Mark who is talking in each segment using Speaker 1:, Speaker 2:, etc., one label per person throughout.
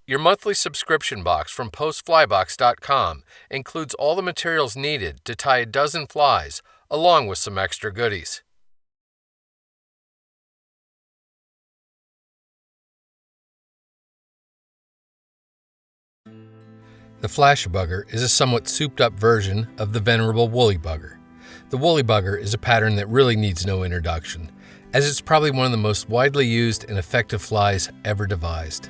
Speaker 1: Your monthly subscription box from postflybox.com includes all the materials needed to tie a dozen flies, along with some extra goodies. The flash bugger is a somewhat souped-up version of the venerable woolly bugger. The woolly bugger is a pattern that really needs no introduction, as it's probably one of the most widely used and effective flies ever devised.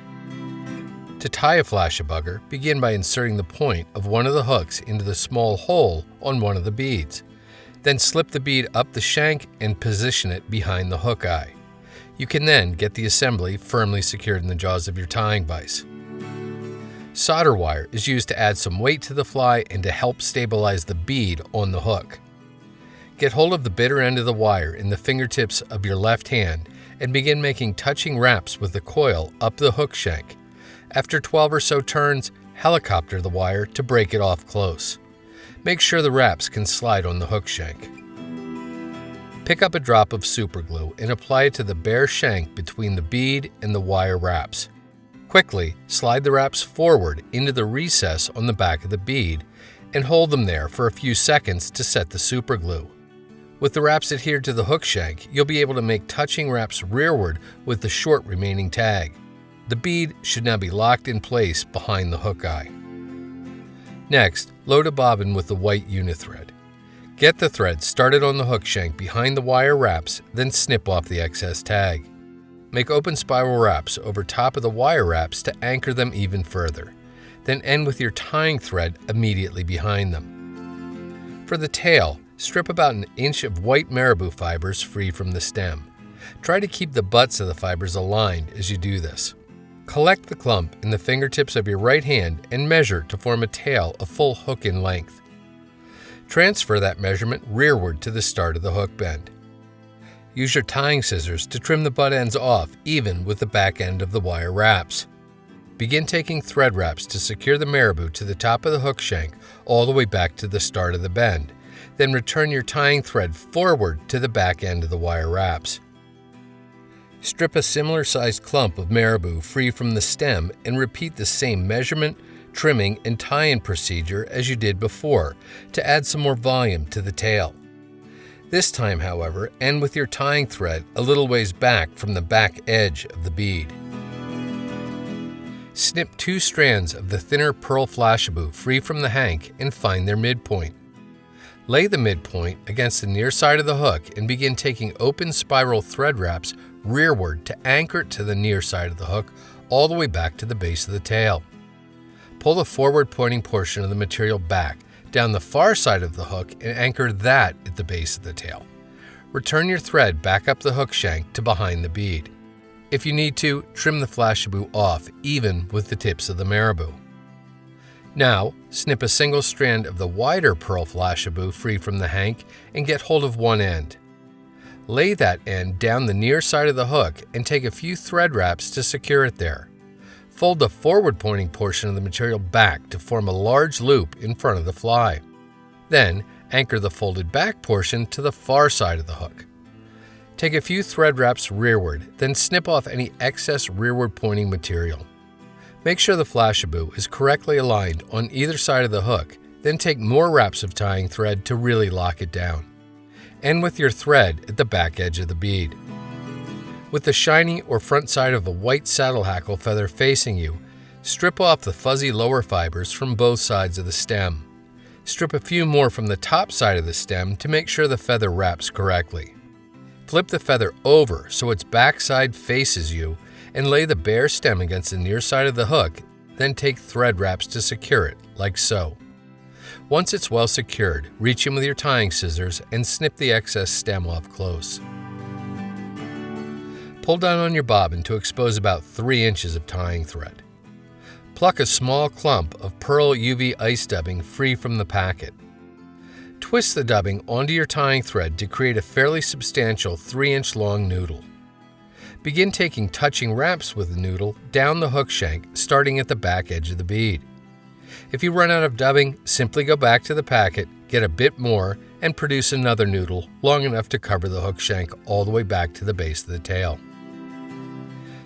Speaker 1: To tie a flash bugger, begin by inserting the point of one of the hooks into the small hole on one of the beads. Then slip the bead up the shank and position it behind the hook eye. You can then get the assembly firmly secured in the jaws of your tying vise. Solder wire is used to add some weight to the fly and to help stabilize the bead on the hook. Get hold of the bitter end of the wire in the fingertips of your left hand and begin making touching wraps with the coil up the hook shank. After 12 or so turns, helicopter the wire to break it off close. Make sure the wraps can slide on the hook shank. Pick up a drop of super glue and apply it to the bare shank between the bead and the wire wraps. Quickly slide the wraps forward into the recess on the back of the bead and hold them there for a few seconds to set the super glue. With the wraps adhered to the hook shank, you'll be able to make touching wraps rearward with the short remaining tag. The bead should now be locked in place behind the hook eye. Next, load a bobbin with the white unithread. Get the thread started on the hook shank behind the wire wraps, then snip off the excess tag. Make open spiral wraps over top of the wire wraps to anchor them even further. Then end with your tying thread immediately behind them. For the tail, strip about an inch of white marabou fibers free from the stem. Try to keep the butts of the fibers aligned as you do this. Collect the clump in the fingertips of your right hand and measure to form a tail a full hook in length. Transfer that measurement rearward to the start of the hook bend. Use your tying scissors to trim the butt ends off even with the back end of the wire wraps. Begin taking thread wraps to secure the marabou to the top of the hook shank all the way back to the start of the bend. Then return your tying thread forward to the back end of the wire wraps. Strip a similar sized clump of marabou free from the stem and repeat the same measurement, trimming, and tie-in procedure as you did before to add some more volume to the tail. This time, however, end with your tying thread a little ways back from the back edge of the bead. Snip 2 strands of the thinner pearl flashabou free from the hank and find their midpoint. Lay the midpoint against the near side of the hook and begin taking open spiral thread wraps rearward to anchor it to the near side of the hook all the way back to the base of the tail. Pull the forward pointing portion of the material back down the far side of the hook and anchor that at the base of the tail. Return your thread back up the hook shank to behind the bead. If you need to, trim the flashabou off even with the tips of the marabou. Now, snip a single strand of the wider pearl flashabou free from the hank and get hold of one end. Lay that end down the near side of the hook and take a few thread wraps to secure it there. Fold the forward pointing portion of the material back to form a large loop in front of the fly. Then, anchor the folded back portion to the far side of the hook. Take a few thread wraps rearward, then snip off any excess rearward pointing material. Make sure the flashabou is correctly aligned on either side of the hook, then take more wraps of tying thread to really lock it down. End with your thread at the back edge of the bead. With the shiny or front side of a white saddle hackle feather facing you, strip off the fuzzy lower fibers from both sides of the stem. Strip a few more from the top side of the stem to make sure the feather wraps correctly. Flip the feather over so its back side faces you and lay the bare stem against the near side of the hook, then take thread wraps to secure it, like so. Once it's well secured, reach in with your tying scissors and snip the excess stem off close. Pull down on your bobbin to expose about 3 inches of tying thread. Pluck a small clump of pearl UV ice dubbing free from the packet. Twist the dubbing onto your tying thread to create a fairly substantial 3-inch long noodle. Begin taking touching wraps with the noodle down the hook shank, starting at the back edge of the bead. If you run out of dubbing, simply go back to the packet, get a bit more, and produce another noodle long enough to cover the hook shank all the way back to the base of the tail.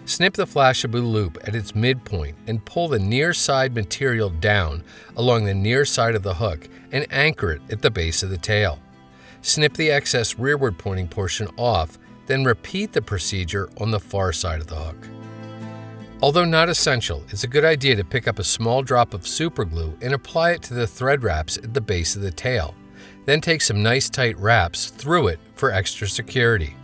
Speaker 1: Snip the Flashabou loop at its midpoint and pull the near side material down along the near side of the hook and anchor it at the base of the tail. Snip the excess rearward pointing portion off, then repeat the procedure on the far side of the hook. Although not essential, it's a good idea to pick up a small drop of superglue and apply it to the thread wraps at the base of the tail. Then take some nice tight wraps through it for extra security.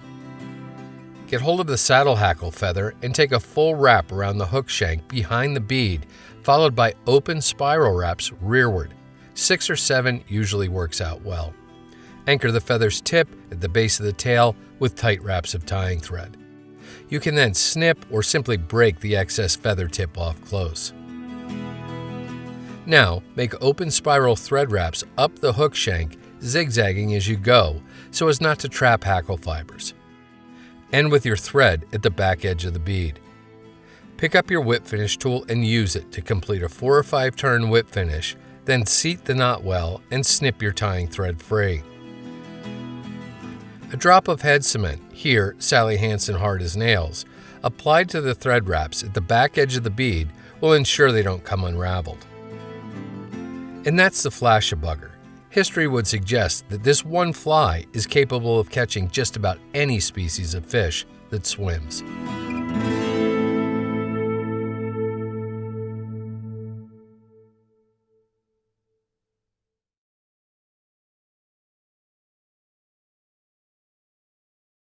Speaker 1: Get hold of the saddle hackle feather and take a full wrap around the hook shank behind the bead, followed by open spiral wraps rearward. 6 or 7 usually works out well. Anchor the feather's tip at the base of the tail with tight wraps of tying thread. You can then snip or simply break the excess feather tip off close. Now, make open spiral thread wraps up the hook shank, zigzagging as you go so as not to trap hackle fibers. End with your thread at the back edge of the bead. Pick up your whip finish tool and use it to complete a 4 or 5 turn whip finish, then seat the knot well and snip your tying thread free. A drop of head cement, here Sally Hansen hard as nails, applied to the thread wraps at the back edge of the bead will ensure they don't come unraveled. And that's the Flashabugger. History would suggest that this one fly is capable of catching just about any species of fish that swims.